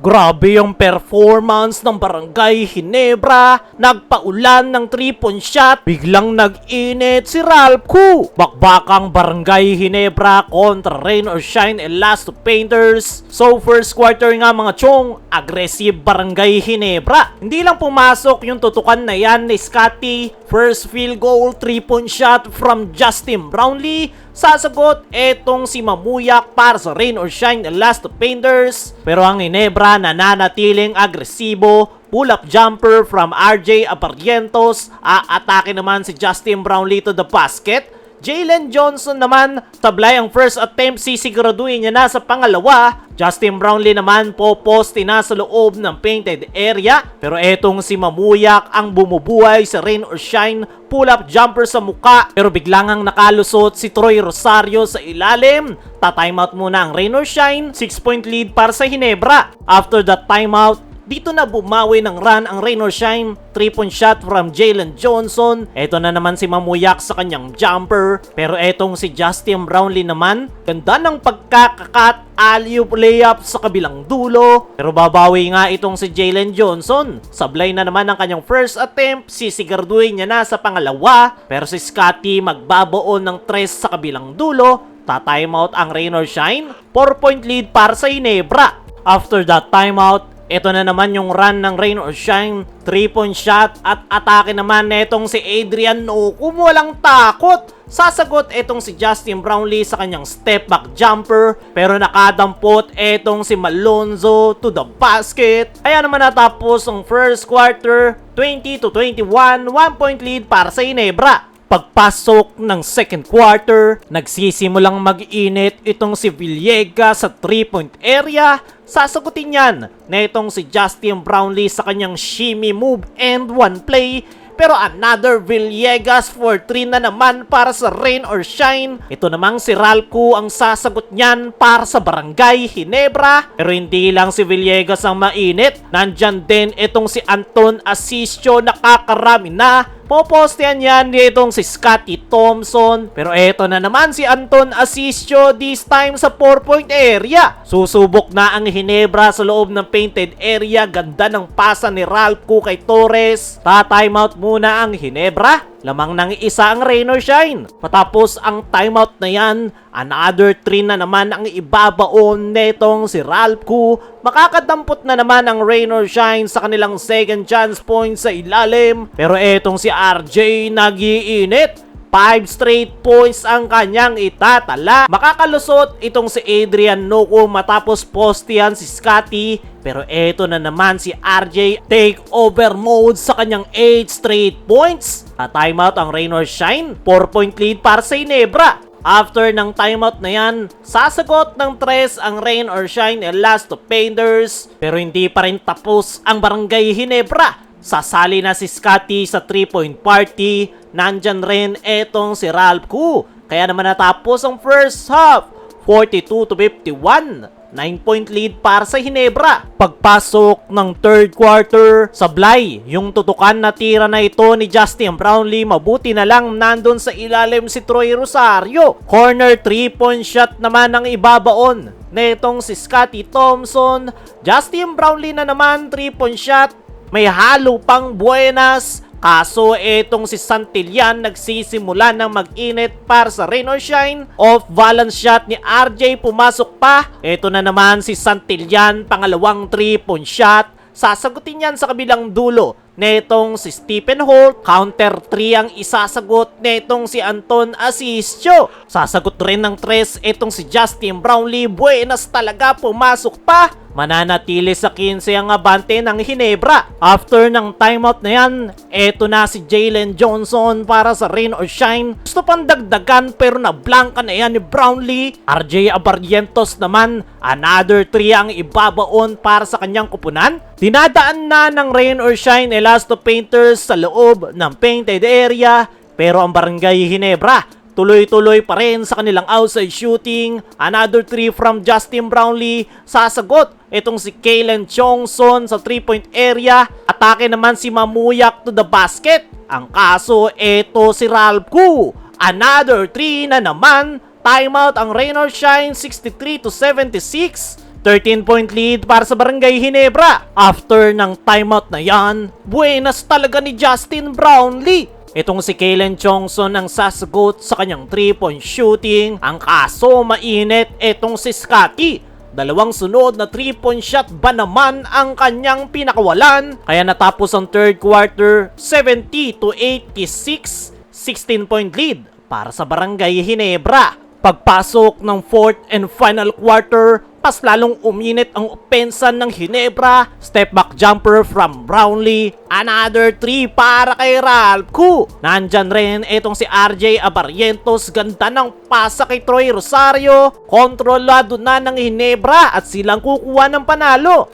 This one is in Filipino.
Grabe yung performance ng Barangay Ginebra. Nagpaulan ng 3-point shot. Biglang nag-init si Ralph Koo. Bakbakang Barangay Ginebra kontra Rain or Shine Elasto Painters. So first quarter nga mga chong, aggressive Barangay Ginebra. Hindi lang pumasok yung tutukan na yan ni Scotty. First field goal, 3-point shot from Justin Brownlee. Sasagot etong si Mamuyak para sa Rain or Shine Elasto Painters. Pero ang Ginebra nananatiling agresibo. Pull-up jumper from RJ Aparrientos. Aatake naman si Justin Brownlee to the basket. Jalen Johnson naman, tablay ang first attempt, sisiguraduhin niya na sa pangalawa. Justin Brownlee naman poposte na sa loob ng painted area. Pero etong si Mamuyak ang bumubuhay sa Rain or Shine pull-up jumper sa muka. Pero biglang ang nakalusot si Troy Rosario sa ilalim. Ta-timeout muna ang Rain or Shine, 6-point lead para sa Ginebra. After that timeout, dito na bumawi ng run ang Rain or Shine. 3-point shot from Jalen Johnson. Eto na naman si Mamuyak sa kanyang jumper. Pero etong si Justin Brownlee naman, ganda ng pagkakakat, alley-oop layup sa kabilang dulo. Pero babawi nga itong si Jalen Johnson. Sablay na naman ang kanyang first attempt, sisiguraduhin niya na sa pangalawa. Pero si Scotty magbabaon ng 3 sa kabilang dulo. Ta-timeout ang Rain or Shine. 4-point lead para sa Ginebra. After that timeout, ito na naman yung run ng Rain or Shine. 3-point shot at atake naman netong si Adrian Nocum. Walang takot. Sasagot etong si Justin Brownlee sa kanyang step back jumper. Pero nakadampot etong si Malonzo to the basket. Kaya naman natapos ang first quarter, 20-21, 1-point lead para sa Ginebra. Pagpasok ng second quarter, nagsisimulang mag-init itong si Villegas sa 3-point area. Sasagutin yan na itong si Justin Brownlee sa kanyang shimmy move and one play. Pero another Villegas for 3 na naman para sa Rain or Shine. Ito namang si Ralph Koo ang sasagot niyan para sa Barangay Ginebra. Pero hindi lang si Villegas ang mainit. Nandyan din itong si Anton Asisio, nakakarami na. Popostean yan ditong si Scotty Thompson. Pero eto na naman si Anton Asisio, this time sa 4-point area. Susubok na ang Ginebra sa loob ng painted area. Ganda ng pasa ni Ralph Koo kay Torres. Ta-timeout muna ang Ginebra. Lamang ng isa ang Rain or Shine. Patapos ang timeout na yan, another 3 na naman ang ibabaon netong si Ralph Koo. Makakadampot na naman ang Rain or Shine sa kanilang second chance points sa ilalim. Pero etong si RJ nag-iinit. 5 straight points ang kanyang itatala. Makakalusot itong si Adrian Nocum matapos postihan si Scotty. Pero eto na naman si RJ, take over mode sa kanyang 8 straight points. Timeout ang Rain or Shine, 4-point lead para sa Ginebra. After ng timeout na yan, sasagot ng 3 ang Rain or Shine Elasto Painters. Pero hindi pa rin tapos ang Barangay Ginebra. Sasali na si Scotty sa 3-point party. Nandyan rin etong si Ralph Koo. Kaya naman natapos ang first half, 42-51. 9-point lead para sa Ginebra. Pagpasok ng third quarter, sablay yung tutukan na tira na ito ni Justin Brownlee. Mabuti na lang nandun sa ilalim si Troy Rosario. Corner 3-point shot naman ang ibabaon netong si Scotty Thompson. Justin Brownlee na naman 3-point shot. May halo pang buenas. Kaso etong si Santillan nagsisimula ng mag-init para sa Rain or Shine. Off balance shot ni RJ, pumasok pa. Eto na naman si Santillan, pangalawang 3-point shot. Sasagutin yan sa kabilang dulo netong si Stephen Holt. Counter 3 ang isasagot netong si Anton Asisio. Sasagot rin ng 3 etong si Justin Brownlee. Buenas talaga, pumasok pa. Mananatili sa 15 ang abante ng Ginebra. After ng timeout na yan, eto na si Jalen Johnson para sa Rain or Shine. Gusto pang dagdagan pero nablanka na yan ni Brownlee. RJ Aparrientos naman, another 3 ang ibabaon para sa kanyang kupunan. Dinadaan na ng Rain or Shine Elasto Painters sa loob ng painted area. Pero ang Barangay Ginebra, tuloy-tuloy pa rin sa kanilang outside shooting. Another 3 from Justin Brownlee. Sasagot itong si Kalen Chongson sa 3-point area. Atake naman si Mamuyak to the basket. Ang kaso, eto si Ralph Koo. Another 3 na naman. Timeout ang Rain or Shine, 63-76. 13-point lead para sa Barangay Ginebra. After ng timeout na yan, buenas talaga ni Justin Brownlee. Itong si Kalen Chongson ang sasagot sa kanyang 3-point shooting. Ang kaso mainit itong si Scotty. Dalawang sunod na 3-point shot ba naman ang kanyang pinakawalan? Kaya natapos ang third quarter 70-86, 16-point lead para sa Barangay Ginebra. Pagpasok ng fourth and final quarter, mas lalong uminit ang opensa ng Ginebra. Step back jumper from Brownlee. Another 3 para kay Ralph Koo. Nandyan rin itong si RJ Abarrientos. Ganda ng pasa kay Troy Rosario. Kontrolado na ng Ginebra at silang kukuha ng panalo.